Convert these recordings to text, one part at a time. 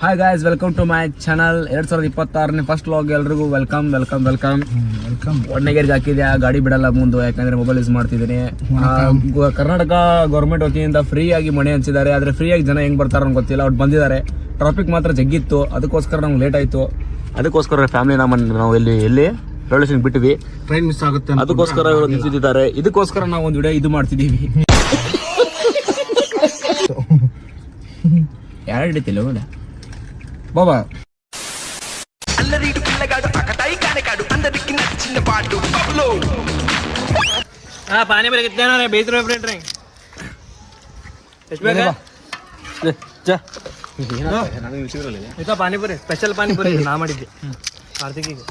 Hi guys, welcome to my channel. 2026ನೇ first vlog. ಎಲ್ರಿಗೂ welcome. ಒಣ್ಣೆಗೇರಿಗೆ ಹಾಕಿದ್ಯಾ, ಗಾಡಿ ಬಿಡಲ್ಲ ಮುಂದೆ, ಯಾಕಂದ್ರೆ ಮೊಬೈಲ್ ಯೂಸ್ ಮಾಡ್ತಿದ್ದೀನಿ. ಕರ್ನಾಟಕ ಗೌರ್ಮೆಂಟ್ ವತಿಯಿಂದ ಫ್ರೀ ಆಗಿ ಮನೆ ಹಂಚಿದ್ದಾರೆ. ಆದ್ರೆ ಫ್ರೀ ಆಗಿ ಜನ ಹೆಂಗ್ ಬರ್ತಾರ ಗೊತ್ತಿಲ್ಲ. ಅವ್ರು ಬಂದಿದ್ದಾರೆ, ಟ್ರಾಫಿಕ್ ಮಾತ್ರ ಜಗ್ಗಿತ್ತು, ಅದಕ್ಕೋಸ್ಕರ ನಮ್ಗೆ ಲೇಟ್ ಆಯ್ತು. ಅದಕ್ಕೋಸ್ಕರ ಫ್ಯಾಮಿಲಿ ನಾವು ಎಲ್ಲಿ ರೈಲ್ವೆ ಸ್ಟೇಷನ್ ಬಿಟ್ಟಿವಿ, ಟ್ರೈನ್ ಮಿಸ್ ಆಗುತ್ತೆ, ಅದಕ್ಕೋಸ್ಕರ ಇವರು ನಿಂತಿದ್ದಾರೆ. ಇದಕ್ಕೋಸ್ಕರ ನಾವು ಒಂದು ವಿಡಿಯೋ ಇದು ಮಾಡ್ತಿದೀವಿ. ಯಾರು ಹಿಡಿತಿಲ್ಲ ಬೇಡ ಬಾಬಾ. ಪಾನಿ ಬರೀ ಬೇಯ್ತಿರೋ ಫ್ರೆಂಡ್ ಎಷ್ಟು ಬೇಕಾ ಪಾನಿಪುರಿ, ಸ್ಪೆಷಲ್ ಪಾನಿಪುರಿ ನಾ ಮಾಡಿದ್ದೆ ಕಾರ್ತಿಕಿಗೆ.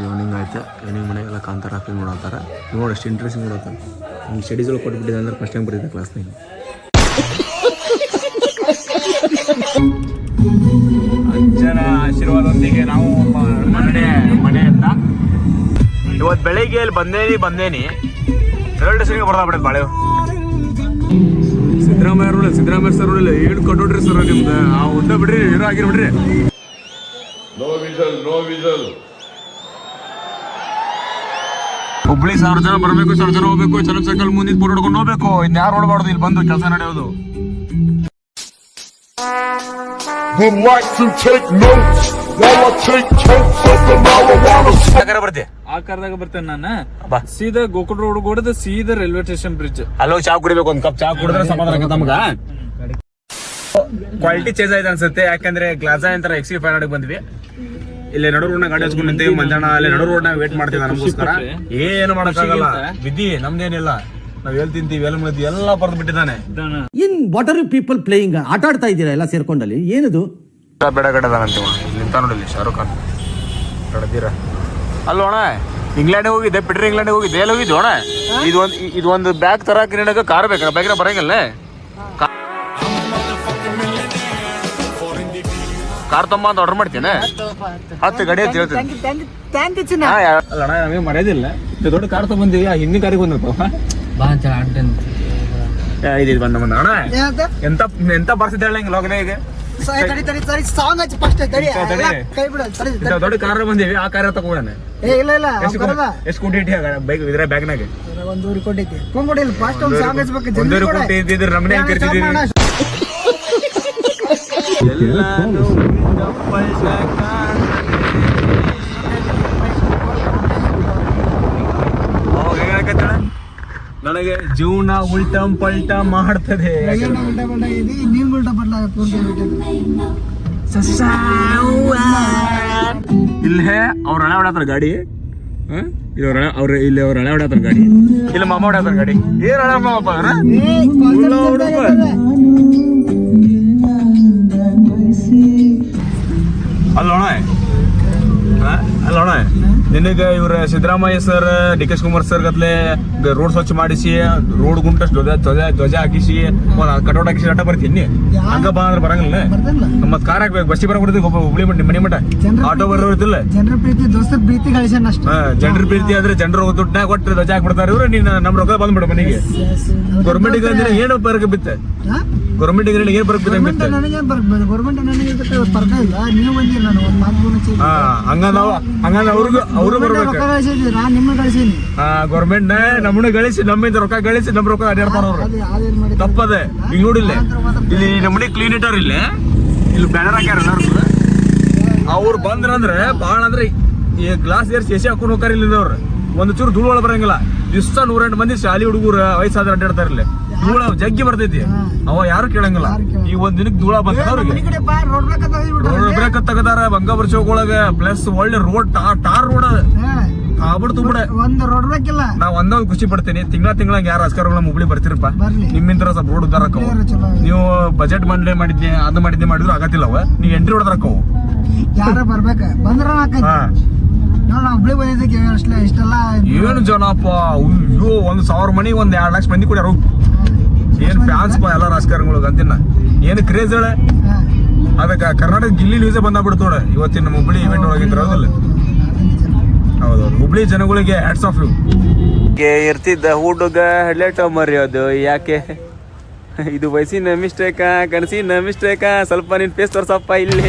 ಈವ್ನಿಂಗ್ ಆಯ್ತು. ಈವ್ನಿಂಗ್ ಮನೆಗೆಲ್ಲ ಕಾಂತಾರ ಫಿಲ್ಮ್ ನೋಡತ್ತಾರೆ. ನೋಡಿ ಎಷ್ಟು ಇಂಟ್ರೆಸ್ಟಿಂಗ್ ನೋಡತ್ತಾರೆ. ಹಿಂಗೆ ಸ್ಟಡೀಸ್ ಎಲ್ಲ ಕೊಟ್ಬಿಟ್ಟಿದೆ ಅಂದ್ರೆ ಫಸ್ಟ್ ಟೈಮ್ ಬರೀತಾರೆ ಕ್ಲಾಸ್ನಾಗ. ಅಜ್ಜನ ಆಶೀರ್ವಾದದೊಂದಿಗೆ ನಾವು ಮನೆ ಅಂತ ಇವತ್ತು ಬೆಳಿಗ್ಗೆ ಇಲ್ಲಿ ಬಂದೇನಿ ರೈಲ್ವೆ ಸ್ಟೇಷನ್ಗೆ ಬರ್ದಾ ಬಿಡೋದು ಬಾಳೆ. ಸಿದ್ದರಾಮಯ್ಯ ಸರ್ ನೋಡಿಲ್ಲ, ಏನು ಕೊಟ್ಟೋಡ್ರಿ ಸರ್ ನಿಮ್ದು. ಆ ಉದ್ದ ಬಿಡ್ರಿ, ಹೀರೋ ಆಗಿರ್ಬಿಡ್ರಿ. No whistle. ಹುಬ್ಳಿ 1000 ಜನ ಬರಬೇಕು, 1000 ಜನ ಹೋಗ್ಬೇಕು, ಚಲೋ ಸೈಕಲ್ ಮುಂದಿನ ಫೋಟೋ ಹೊಡ್ಕೊಂಡು ಹೋಗ್ಬೇಕು. ಇನ್ಯಾರು ನೋಡಬಾರ್ದು ಇಲ್ಲಿ ಬಂದು ಕೆಲಸ ನಡೆಯೋದು. ಆಕಾರದಾಗ ಬರ್ತೇನೆ ನಾನು. ಸೀದಾ ಗೋಕುಲ್ ರೋಡ್ ಹೊಡೆದ ಸೀದಾ ರೈಲ್ವೆ ಸ್ಟೇಷನ್ ಬ್ರಿಡ್ಜ್. ಅಲ್ಲೋ ಚಾ ಕುಡಿಬೇಕು, ಒಂದ್ ಕಪ್ ಚಾ ಕುಡಿದ್ರೆ ಸಮಾಧಾನ ತಮ್ಗ. ಕ್ವಾಲಿಟಿ ಚೇಂಜ್ ಆಯ್ತು ಅನ್ಸುತ್ತೆ, ಯಾಕಂದ್ರೆ ಗ್ಲಾಸಾ ಅಂತ XC500 ಬಂದ್ವಿ. ಇಲ್ಲಿ ನಡು ರೋಡ್ ಗಾಡಿ ಹಚ್ಕೊಂಡು ನಿಂತೀವಿ. ಮಂಜಾಣ ಅಲ್ಲಿ ನಡು ರೋಡ್ ವೇಟ್ ಮಾಡ್ತೀವಿ ನಮಗೋಸ್ಕರ. ಏನು ಮಾಡಕ್ಕಾಗಲ್ಲ, ವಿಧಿ ನಮ್ದೇನಿಲ್ಲ. ನಾವ್ ಎಲ್ಲಿ ತಿಂತೀವಿ, ಎಲ್ಲಿ ಮುಳಿತೀವಿ ಎಲ್ಲ ಬರ್ದು ಬಿಟ್ಟಿದ್ದಾನೆ. In what are you people playing? ಆಟ ಆಡ್ತಾ ಇದ್ದೀರಾ ಎಲ್ಲ ಸೇರ್ಕೊಂಡಲ್ಲಿ? ಏನದು ಬೇಡ ಗಡದಾನಂತೀವ ನಿಂತ ನೋಡಿಲ್ಲಿ ಶಾರುಖ್ ಖಾನ್ ಗಡದೀರ. ಅಲ್ಲೋಣ ಇಂಗ್ಲೆಂಡ್ ಹೋಗಿದ್ದೆ, ಪಿಟ್ರ್ ಇಂಗ್ಲೆಂಡ್ ಹೋಗಿದ್ದೆ. ಎಲ್ಲಿ ಹೋಗಿದ್ದೆ ಅಣ್ಣ? ಇದೊಂದು ಬ್ಯಾಗ್ ತರಕ ನಿನಗೆ ಕಾರ್ ಬೇಕಾ? ಬ್ಯಾಗ್ನ ಬರಂಗಿಲ್ಲ. ಕಾರ್ ತೊಂಬ ಅಂತ ಆರ್ಡರ್ ಮಾಡ್ತೇನೆ. 10 ಗಾಡಿ ಅಂತ ಹೇಳ್ತೀನಿ. ಅಲ್ಲಣ್ಣ ನಮಗೆ ಮರ್ಯಾದಿಲ್ಲ. ದೊಡ್ಡ ಕಾರ್ ತಗೊಂಬಂದಿವಿ, ಹಿಂದಿನ ಕಾರಿಗೆ ಬಂದಪ್ಪ ಇದು ಬಂದ ಅಣ್ಣ. ಎಂತ ಪರಿಸ್ಥಿತಿ ಹೇಳ ಲೋಕನೇ ಈಗ. ದೊಡ್ಡ ಕಾರ್ ಬಂದಿವಿ, ಆ ಕಾರ್ ತಗೋಣ. ಎಷ್ಟು ಕೋಟಿ ಇಟ್ಟಿ ಬೈಕ್ ಇದ್ರೆ ಬ್ಯಾಗ್ನಾಗ? 1.5 ಕೋಟಿ ಐತಿ. 1.5 ಕೋಟಿ ಇದ್ದಿದ್ರೆ ನಮ್ಮನೆ ಕರಿತಿದ್ದೀವಿ. ನನಗೆ ಜೀವನ ಉಲ್ಟಂ ಪಲ್ಟ ಮಾಡ್ತದೆ. ಇಲ್ಲೇ ಅವ್ರ ಹಣ ಹೊಡಾತಾರ ಗಾಡಿ. ಇಲ್ಲಿ ಅವ್ರ ಹಣ ಹೊಡಾತಾರ ಗಾಡಿ. ಇಲ್ಲ ಮಾಮ ಹೊಡಾತಾರ ಗಾಡಿ. ಏನ್ ಹಣ ಮಾಮಪ್ಪ ಅಲ್ಲೋಣ ನಿನಗೆ ಇವ್ರ Siddaramaiah sir, DK Shivakumar sir ಗತ್ಲೆ ರೋಡ್ ಸ್ವಚ್ಛ ಮಾಡಿಸಿ, ರೋಡ್ ಗುಂಟ ಧ್ವಜ ಹಾಕಿಸಿ, ಕಟೌಟ್ ಹಾಕಿಸಿ ಆಟ ಬರ್ತೀನಿ. ಹಂಗ ಬಾ ಅಂದ್ರೆ ಬರಂಗಿಲ್ಲ. ಮತ್ ಕಾರ್ ಹಾಕ್ಬೇಕು, ಬಸ್ಸಿಗೆ ಬರಬಿಡ್ತೀವಿ. ಹುಬ್ಳಿ ಮನೆ ಮಠ ಆಟೋ ಬರೋದಿಲ್ಲ. ಜನರ ಪ್ರೀತಿ, ದೋಸ್ತರ ಪ್ರೀತಿ ಗಳಿಸ್ಯಾನ ಅಷ್ಟೇ. ಜನರ ಪ್ರೀತಿ ಅಂದ್ರೆ ಜನರು ದುಡ್ಡಾಗ ಕೊಟ್ಟು ಧ್ವಜ ಹಾಕ್ಬಿಡ್ತಾರೆ ಇವ್ರು. ನೀನ್ ನಮ್ ರೊಕ್ಕ ಬಂದ್ಬಿಡ ಮನೆಗೆ. ಗೌರ್ಮೆಂಟ್ ಅಂದ್ರೆ ಏನು ಬರಕ ಬಿತ್ತೆ? ಗೌರ್ಮೆಂಟ್ ಏನ್ ಬರಕ್ ಬಿತ್ತೆ? ನನಗೇನ್ ಬರಕ್ ಬೇಡ. ಗೌರ್ಮೆಂಟ್ ನನಗೆ ಬರ್ಕ ಇಲ್ಲ. ನೀವು ಬಂದಿರಿ, ನಾನು ಒಂದ್ ಮಾತು ಅವರು ಬರ್ಬೇಕು. ಗೌರ್ಮೆಂಟ್ ನಮ್ಮನ್ನ ಗಳಿಸಿ, ನಮ್ಮಿಂದ ರೊಕ್ಕ ಗಳಿಸಿ, ನಮ್ ರೊಕ್ಕ ಅಡ್ಯಾಡ್ತಾರ ಅವ್ರು. ತಪ್ಪದೆ. ಈಗ ನೋಡಿಲ್ಲ, ಇಲ್ಲಿ ನಮ್ಮನೆ ಕ್ಲೀನ್ ಇಟ್ಟಾರ. ಇಲ್ಲಿ ಬ್ಯಾನರ್ ಹಾಕ್ಯಾರ ಎಲ್ಲಾರು. ಅವ್ರು ಬಂದ್ರಂದ್ರೆ ಬಾಳ ಅಂದ್ರೆ ಈ ಗ್ಲಾಸ್ ಏರ್ ಸೇಸಿ ಹಾಕೊಂಡು ಹೋಗ್ತಾರ. ಇಲ್ಲಿ ಅವ್ರು ಒಂದು ಚೂರು ಧೂಳು ಒಳ ಬರಂಗಿಲ್ಲ. ದಿವ್ಸ 108 ಮಂದಿ ಶಾಲಿ ಹುಡುಗರು ವಯಸ್ಸಾದ್ರೆ ಅಡ್ಡಾಡ್ತಾರ. ಇಲ್ಲಿ ಧೂಳ ಜಗ್ಗಿ ಬರ್ತೈತಿ, ಅವ ಯಾರು ಕೇಳಂಗಿಲ್ಲ. ಈಗ ಒಂದ್ ದಿನಕ್ಕೆ ಧೂಳ ಬಂದ ಅವ್ರಿಗೆ ರೋಡ್ ಬ್ರೇಕ್ ತಗದಾರ. ಬಂಗಾಪುರ ಚೌಕ್ ಒಳಗ ಪ್ಲಸ್ ಒಳ್ಳೆ ರೋಡ್, ಟಾರ್ ರೋಡ್ ಆಗ್ಬಿಡ್ತು ಬಿಡ. ನಾ ಒಂದೊಂದು ಖುಷಿ ಪಡ್ತೀನಿ. ತಿಂಗಳ ಯಾರು ರಾಜಕಾರಣ ಹುಬ್ಳಿ ಬರ್ತಿರಪ್ಪ, ನಿಮ್ಮಿಂದ ಸ್ವಲ್ಪ ರೋಡ್ ಉದ್ದಾರಕ್ಕ. ನೀವು ಬಜೆಟ್ ಮಂಡಳಿ ಮಾಡಿದ್ನಿ, ಅದು ಮಾಡಿದ್ರು ಆಗತ್ತಿಲ್ಲ. ಅವ ನೀವ್ ಎಂಟ್ರಿ ಹೊಡೆದ್ರಕ್ಕವು ಯಾರ ಬರ್ಬೇಕ ಬಂದ್ರ ಏನು ಜನಪ್ಪ. ಅಯ್ಯೋ, 1,000 ಮನಿ 1-2 ಲಕ್ಷ ಮಂದಿ ಕೊಡ್ಯಾರ. ಏನ್ ಫ್ಯಾನ್ಸ್ ಪಾ ಎಲ್ಲ ರಾಜಕಾರಣಿಗಳಿಗೆ ಅಂತಿನ. ಏನು ಕ್ರೇಜ್ ಹೇಳ. ಅದಕ್ಕೆ ಕರ್ನಾಟಕ ಗಿಲ್ಲಿ ನ್ಯೂಸೇ ಬಂದಾಗ್ಬಿಡ್ತು ನೋಡ ಇವತ್ತಿನ ನಮ್ಮ ಹುಬ್ಳಿ ಇವೆಂಟ್ ಒಳಗಿದ್ರ. ಹೌದೌದು, ಹುಬ್ಳಿ ಜನಗಳಿಗೆ ಹ್ಯಾಟ್ಸ್ ಆಫ್ ಯು. ಇರ್ತಿದ್ದ ಹುಡುಗ ಲೇಟ್ ಮರೆಯೋದು ಯಾಕೆ? ಇದು ವಯಸ್ಸಿನ ಮಿಸ್ಟೇಕಾ ಕನಸಿನ ಮಿಸ್ಟೇಕಾ? ಸ್ವಲ್ಪ ನಿನ್ ಫೇಸ್ ತೋರ್ಸಪ್ಪ ಇಲ್ಲಿ.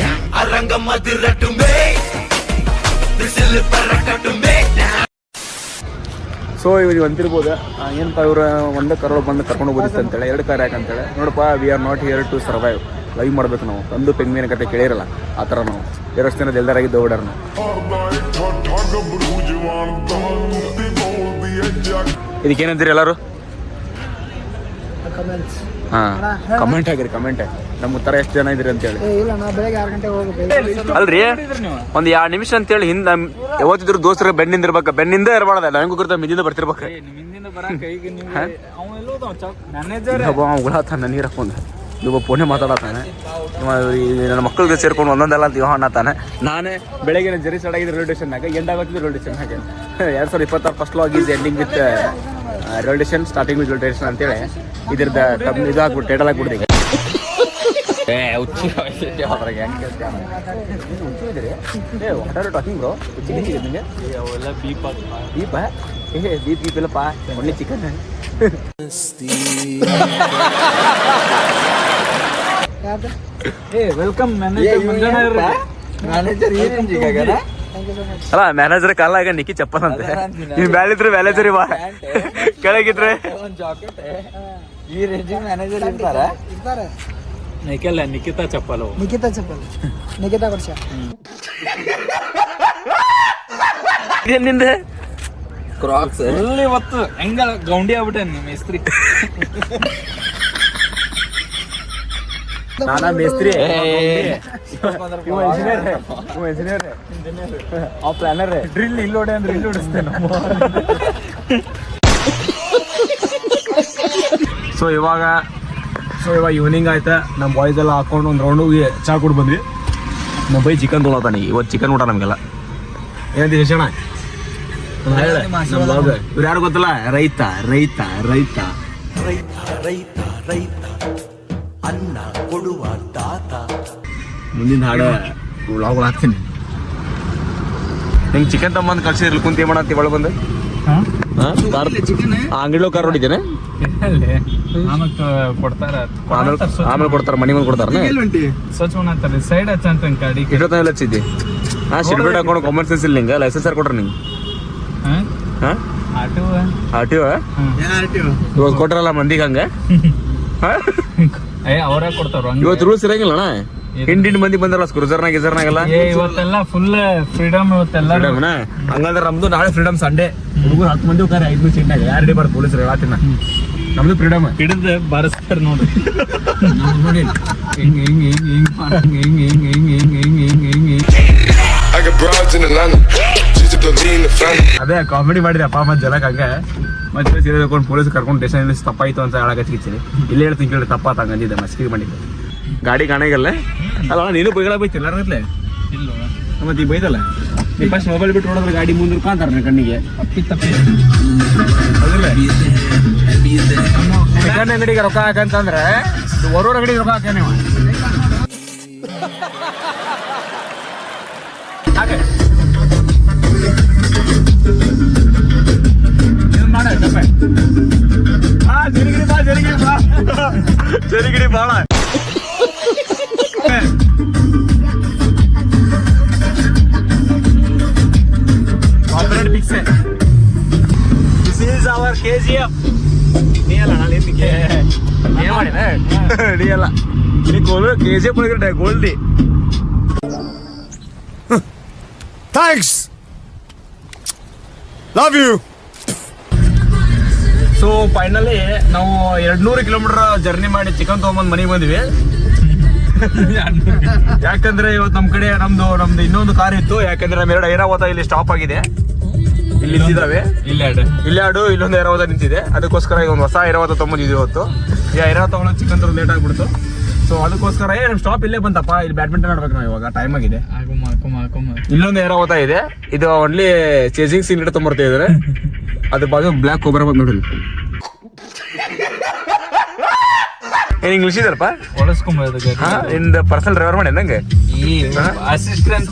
ಸೊ ಇವಾಗ ಅಂತಿರ್ಬೋದು ಏನಪ್ಪ ಇವ್ರ ಒಂದು ಕರೋಡ್ ಬಂದು ಕರ್ಕೊಂಡು ಹೋಗೋದಿತ್ತು ಅಂತೇಳಿ, 2 ಕಾರ್ ಯಾಕಂತೇಳಿ ನೋಡಪ್ಪ. We are not here to survive. Live ಮಾಡ್ಬೇಕು ನಾವು. ಒಂದು ಪೆಂಗ್ವಿನ ಕತೆ ಕೇಳಿರಲ್ಲ ಆ ಥರ ನಾವು ಎರಡು ದಿನ ಎಲ್ದಾರಾಗಿದ್ದು ಓಡಾರ ನಾವು. ಇದಕ್ಕೇನಂತೀರಿ ಎಲ್ಲರೂ? ಹಾಂ ಕಮೆಂಟ್ ಆಗಿರಿ, ಕಮೆಂಟ್. ನಮ್ಮ ಉತ್ತರ ಎಷ್ಟು ಜನ ಇದ್ರಿ ಅಂತೇಳಿ. ಅಲ್ರಿ ಒಂದು 2 ನಿಮಿಷ ಅಂತೇಳಿ ಹಿಂದೆ ಯಾವತ್ತಿದ್ರು ದೋಸ್ತರ ಬೆನ್ನಿಂದ ಇರ್ಬೇಕು. ಬೆನ್ನಿಂದ ಇರಬಾರ್ದ, ನನಗೂ ಗೊತ್ತ ಮಿಂದಿಂದ ಬರ್ತಿರ್ಬೇಕು. ಉಳಾತಾನ ನೀರು ಹಾಕೊಂಡು ಇವ ಫೋನೇ ಮಾತಾಡತಾನೆ. ನನ್ನ ಮಕ್ಕಳಿಗೆ ಸೇರ್ಕೊಂಡು ಒಂದೊಂದೆಲ್ಲ ಅಂತ ಅನ್ನತಾನೆ. ನಾನೇ ಬೆಳಗ್ಗೆ ಜರಿ ಸ್ಟಾರ್ಟ್ ಆಗಿದ್ದು ರೈಲ್ವೆ ಸ್ಟೇಷನ್ನಾಗ, ಎಂಡ್ ಆಗೋತ್ತಿದ್ದು ರೈಲ್ವೆ ಸ್ಟೇಷನ್ನಾಗ. 2026 first log is ending with railway station, starting with railway station ಅಂತೇಳಿ ಇದ್ರದ್ದು ಇದು ಹಾಕ್ಬಿಟ್ಟು ಟೈಟಲ್ ಹಾಕ್ಬಿಡ್ತೀವಿ. ಟಾಕಿಂಗ್ ಬ್ರೋ, ನಿಮಗೆ ದೀಪ ದೀಪ್ ಇಲ್ಲಪ್ಪ, ಒಳ್ಳೆ ಚಿಕನ್. ವೆಲ್ಕಮ್ ಅಲ್ಲ ಮ್ಯಾನೇಜರ್ ಕಾಲ ಆಗ ನಿಕ್ಕಿ ಚಪ್ಪಲ್ ಅಂತೆ. ನೀವು ಬ್ಯಾಲಿದ್ರೆ ಮ್ಯಾನೇಜರ್ ಬಾ, ಕೆಳಗಿದ್ರೆ ಈ ರೇಂಜಿಗೆ ಮ್ಯಾನೇಜರ್ ಇರ್ತಾರೆ. ನಿಖಿತಾ ಚಪ್ಪಲ್ ನಿಖಿತಾ ವರ್ಷ ನಿಂದೆ ಕ್ರಾಕ್ಸ್ ಎಲ್ಲಿ ಇವತ್ತು ಹೆಂಗ ಗೌಂಡಿ ಆಗ್ಬಿಟ್ಟೆ ಮೇಸ್ತ್ರಿ. ನಾನಾ ಮೇಸ್ತ್ರಿ, ಇಂಜಿನಿಯರ್, ಪ್ಲಾನರ್, ಡ್ರಿಲ್ ಇಲ್ಲಿ ಹೊಡೆ ಅಂದ್ರೆ ಇಲ್ಲಿ ಹೊಡಿಸ್ತೇನೆ. ಸೊ ಇವಾಗ ಈವ್ನಿಂಗ್ ಆಯ್ತಾ, ನಮ್ಮ ಬಾಯ್ಸ್ ಎಲ್ಲ ಹಾಕೊಂಡು ಒಂದು ರೌಂಡ್ ಹೋಗಿ ಚಾ ಕೊಟ್ಟು ಬಂದ್ವಿ. ನಮ್ಮ ಬೈ ಚಿಕನ್ ತೊಗೊಳತಾನೆ ಇವತ್ತು. ಚಿಕನ್ ಊಟ ನಮಗೆಲ್ಲ ಏನಂತ ಶಿಕ್ಷಣ. ಇವ್ರು ಯಾರು ಗೊತ್ತಲ್ಲ? ರೈತ ರೈತ ರೈತ ರೈತ ರೈತ ಅನ್ನ ಕೊಡುವ ತಾತ. ಮುಂದಿನ ಹಾಡು ವ್ಲಾಗ್ಗಳು ಹಾಕ್ತೀನಿ. ನಿಂಗೆ ಚಿಕನ್ ತಗೊಂಬಂದು ಕಳ್ಸಿದ್ರಲ್ಲಿ ಕುಂತಿ ಮಾಡತ್ತಿ ಒಳಗೆ ಬಂದು ಅಂಗಡಿలో ಕಾರ್ ಹೊಡಿದ್ದೇನೆ. ಆಮೇಲೆ ಕೊಡ್ತಾರ, ಮನೆ ಮುಂದೆ ಕೊಡ್ತಾರ. ಸ್ವಚ್ಛ ಮಾಡ್ತಾರೆ ಸೈಡ್ ಹಚ್ಚಂತ ಗಾಡಿ ಇಷ್ಟೊತ್ತ ಹಚ್ಚಿದ್ದಿ. ಶೀಟ್ ಹಾಕೊಂಡು ಕಾಮನ್ ಸೆನ್ಸ್ ಇಲ್ಲ ನಿಂಗೆ. ಲೈಸೆನ್ಸ್ ಯಾರು ಕೊಟ್ರ ನಿಂಗೆ? ಆರ್ ಟಿ ಒ ಇವಾಗ ಕೊಟ್ರಲ್ಲ ಮಂದಿಗೆ ಹಂಗೆ. ಅವರ ಕೊಡ್ತಾರ. ಇವತ್ತು ರೂಲ್ಸ್ ಇರಂಗಿಲ್ಲ ಅಣ್ಣ. ಹಿಂಡಿಂಡ್ ಮಂದಿ ಬಂದಾರಲ್ಲ ಕ್ರೂಸರ್ನಾಗ ಗಿಸರ್ನಾಗೆಲ್ಲ. ಇವತ್ತೆಲ್ಲ ಫುಲ್ ಫ್ರೀಡಮ್. ಇವತ್ತೆಲ್ಲ ಹಂಗಂದ್ರೆ ನಮ್ದು ನಾಳೆ ಫ್ರೀಡಮ್ ಸಂಡೇ. ಹುಡುಗರು 10 ಮಂದಿ ಹೋಗಾರೆ 5 ಸೀಟ್ನಾಗ. ಯಾರು ಹಿಡಿಬಾರ್ದು ಪೊಲೀಸರು ಹೇಳತ್ತಿನ. ನಮ್ದು ಫ್ರೀಡಮ್ ಹಿಡಿದು ಬಾರಿಸ್ತಾರ ನೋಡ್ರಿ. ಅದೇ ಕಾಮಿಡಿ ಮಾಡಿದೆ ಅಪ್ಪ ಅಮ್ಮ ಜನಕ್ಕೆ ಹಂಗೆ. ಮತ್ತೆ ಸೀರೆ ತಗೊಂಡು ಪೊಲೀಸ್ ಕರ್ಕೊಂಡು ಸ್ಟೇಷನ್ ತಪ್ಪಾಯ್ತು ಅಂತ ಹೇಳಕಚ್ಚಿಕ್ತೀನಿ. ಇಲ್ಲೇ ಹೇಳ್ತೀನಿ ಕೇಳಿ ತಪ್ಪಾತ ಹಂಗಂದಿದ್ದೆ ಮಸ್ಕಿರಿ ಮಾಡಿದ್ದೆ. ಗಾಡಿ ಕಾಣಾಗಲ್ಲ ಅಲ್ಲ, ನೀನು ಬೈಗಳ ಬೈತಿಲ್ಲ ಅರ್ಗತ್ಲೆ. ಇಲ್ಲ ಮತ್ತೆ ಈಗ ಬೈತಲ್ಲ. ನೀವು ಫಸ್ಟ್ ಮೊಬೈಲ್ ಬಿಟ್ಟು ನೋಡಿದ್ರೆ ಗಾಡಿ ಮುಂದೆ ಕಾಣ್ತಾರೆ ಕಣ್ಣಿಗೆ. ಚಿಕನ್ ಅಂಗಡಿಗೆ ರೊಕ್ಕ ಹಾಕಂತಂದ್ರೆ ಹೊರೂರ್ ಅಂಗಡಿಗೆ ರೊಕ್ಕ ಹಾಕ ನೀವು. ಹಾಗೆ ಮಾಡ ಜರಿಗಿಡಿ ಬಾಳ ಕಾಪರೇಟ್ ಪಿಕ್ಸೆ. This is our KGF. ನೀ ಅಲ್ಲ ನಾನು ನಿನ್ಗೆ ಏನ್ ಮಾಡಿನ ನೀ ಅಲ್ಲ ಇಲ್ಲಿ ಗೋಲ್ KGF ಒಳಗಡೆ ಗೋಲ್ಡಿ. Thanks, love you. So finally ನಾವು 200 ಕಿಲೋಮೀಟರ್ ಜರ್ನಿ ಮಾಡಿ ಚಿಕನ್ ತಗೊಂಬಂದ್ ಮನೆಗೆ ಬಂದ್ವಿ. ಯಾಕಂದ್ರೆ ಇವತ್ತು ನಮ್ಮ ಕಡೆ ನಮ್ದು ಇನ್ನೊಂದು ಕಾರ್ ಇತ್ತು. ಯಾಕಂದ್ರೆ ನಮ್ಮ 2 ಐರಾವತ ಇಲ್ಲಿ ಸ್ಟಾಪ್ ಆಗಿದೆ. ಇಲ್ಲಿ ನಿಂತಿದ್ದಾವೆ. ಇಲ್ಲಾಡು ಇಲ್ಲೊಂದು ಐರಾವತ ನಿಂತಿದೆ. ಅದಕ್ಕೋಸ್ಕರ ಈಗ ಒಂದು ಹೊಸ ಐರಾವತ ತೊಗೊಂಡಿದ್ವಿ ಇವತ್ತು. ಈ ಐರಾವತ ತಗೊಳ್ಳೋದು ಚಿಕನ್ ತರೋದು ಲೇಟ್ ಆಗ್ಬಿಡ್ತು. ಸೊ ಅದಕ್ಕೋಸ್ಕರ ನಮ್ಮ ಸ್ಟಾಪ್ ಇಲ್ಲೇ ಬಂತಪ್ಪ. ಇಲ್ಲಿ ಬ್ಯಾಡ್ಮಿಂಟನ್ ಆಡ್ಬೇಕು ನಾವು ಇವಾಗ. ಟೈಮ್ ಆಗಿದೆ. ಇಲ್ಲೊಂದು ಐರಾವತ ಇದೆ. ಇದು ಓನ್ಲಿ ಚೇಸಿಂಗ್ ಸೀನ್ ತೊಗೊಂಬರ್ತಾ ಇದಾರೆ. ಅದ್ರ ಬಾಜು ಬ್ಲ್ಯಾಕ್ ಕೊಬ್ಬರ ಬಂದ್ ನೋಡ್ರಿ. ಏನ್ ಇಂಗ್ಲಿಷ್ ಇದಾರಪ್ಪ ನಿಂದ ಪರ್ಸನಲ್ ಡ್ರೈವರ್ ಮಾಡಿ ನಂಗೆ ಅಸಿಸ್ಟೆಂಟ್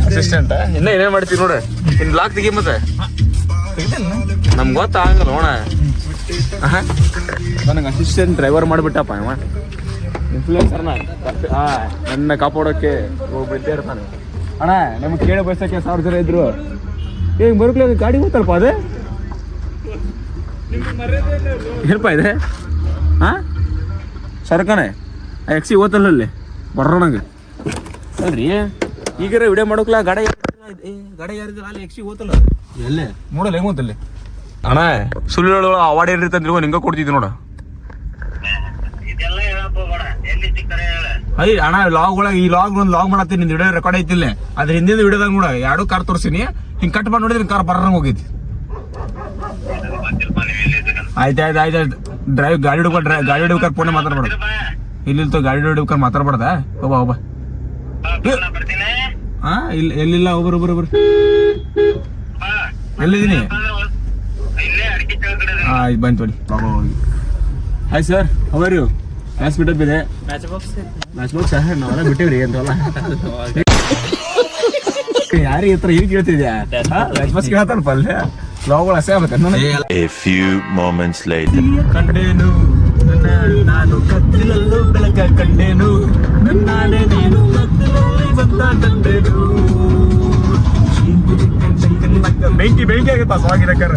ಅಸಿಸ್ಟೆಂಟ್. ಇನ್ನ ಏನೇನ್ ಮಾಡ್ತೀವಿ ನೋಡ್ರಿ. ಇನ್ ಬ್ಲಾಕ್ ತೆಗಿ ಮತ್ತೆ ನಮ್ಗೆ ಗೊತ್ತಾಗಲ್ಲ ನೋಣ ನನಗೆ ಅಸಿಸ್ಟೆಂಟ್ ಡ್ರೈವರ್ ಮಾಡಿಬಿಟ್ಟಪ್ಪ ಅವ ಇನ್ಫ್ಲೂಯೆನ್ಸರ್ನ ನನ್ನ ಕಾಪಾಡೋಕ್ಕೆ ಒಬ್ಬ ಇರ್ತಾನೆ. ಅಣ್ಣ ನಮ್ಗೆ ಕೇಳಿ ಬಯಸಕ್ಕೆ 1000 ಜನ ಇದ್ರು. ಈಗ ಬರುಕ್ಲೆ ಗಾಡಿ ಗೊತ್ತಲ್ಪ ಅದೇ ಏನಪ್ಪ ಇದೆ ಹಾಂ ಸರ್ಕನೆ ಎಕ್ಸಿ ಓತಲ್ಲ ಅಲ್ಲಿ ಬರ್ರೋಣಂಗೆ ಅಲ್ರಿ ಈಗಾರ ವಿಡಿಯೋ ಮಾಡೋಕ್ಲ ಗಾಡಿ ಯಾರಿದ್ರೆ ಅಲ್ಲಿ ಎಕ್ಸಿ ಓತಲ್ಲ ಎಲ್ಲೇ ನೋಡಲ್ಲ ಹೆಂಗೆ ಗೊತ್ತಲ್ಲಿ ಅಣ್ಣ ಸುಳ್ಳು ಅವಾರ್ಡ್ ಏನಿರ್ತಂದ್ರೆ ನಿಂಗೆ ಕೊಡ್ತಿದ್ವಿ ನೋಡ. ಅಯ್ಯ ಅಣ್ಣ ಲಾಗ್ಗಳಾಗ ಈ ಲಾಗ್ ಒಂದು ಲಾಗ್ ಮಾಡತ್ತೀನಿ ನಿಂದು ವಿಡಿಯೋ ರೆಕಾರ್ಡ್ ಐತಿಲ್ಲ ಅದ್ರ ಹಿಂದಿನ ವಿಡಿಯೋದಾಗ ನೋಡ 2 ಕಾರ್ ತೋರಿಸ್ತೀನಿ ಹಿಂಗೆ ಕಟ್ ಮಾಡಿ ನೋಡಿದ್ರೆ ಕಾರ್ ಬರ್ರಂಗೆ ಹೋಗೈತಿ. ಆಯ್ತು ಡ್ರೈವ್ ಗಾಡಿ ಹಿಡ್ಬೇಕಾರೆ ಫೋನೇ ಮಾತಾಡ್ಬೇಡ ಇಲ್ಲಿ ಗಾಡಿ ಹಿಡ್ಬೇಕಾರೆ ಮಾತಾಡ್ಬೇಡ್ದ ಹೋಗ ಹಾ ಇಲ್ಲ ಎಲ್ಲಿಲ್ಲ ಒಬ್ಬರು ಎಲ್ಲಿದ್ದೀನಿ ಆಯ್ತು ಬಂತು ನೋಡಿ hi sir how are you match ಬಿಟ್ಟದ್ದಿದೆ ಮ್ಯಾಚ್ ಬಾಕ್ಸ್ ನಾವೆಲ್ಲ ಬಿಟ್ಟಿವ್ರಿ ಅಂತವಲ್ಲ ಯಾರಿಗೆ ಹತ್ರ ಈಗ ಕೇಳ್ತಿದ್ಯಾ ಮ್ಯಾಚ್ ಬಾಕ್ಸ್ ಕೇಳ್ತಾನಪ್ಪ ಅಲ್ಲೇ ಲಾಗ್ಗಳು ಹಸೆ ಆಗ್ಬೇಕು. A few moments later. ಕಂಡೇನು ನಾನು ಕತ್ತಿಲಲ್ಲೂ ಬೆಳಕ ಕಂಡೇನು ನನ್ನಾಡೆ ನೀನು ಕತ್ತಿಲಲ್ಲಿ ಬಂದ ಕಂಡೇನು ಬೆಂಕಿ ಆಗತ್ತ ಸ್ವಾಗಿರಕರ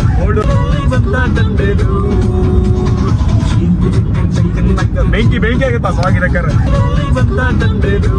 ಬಂದ ಕಂಡೇನು ಬೆಂಕಿ ಆಗತ್ತ ಸ್ವಾಗಿರಕರ ಬಂದ ಕಂಡೇನು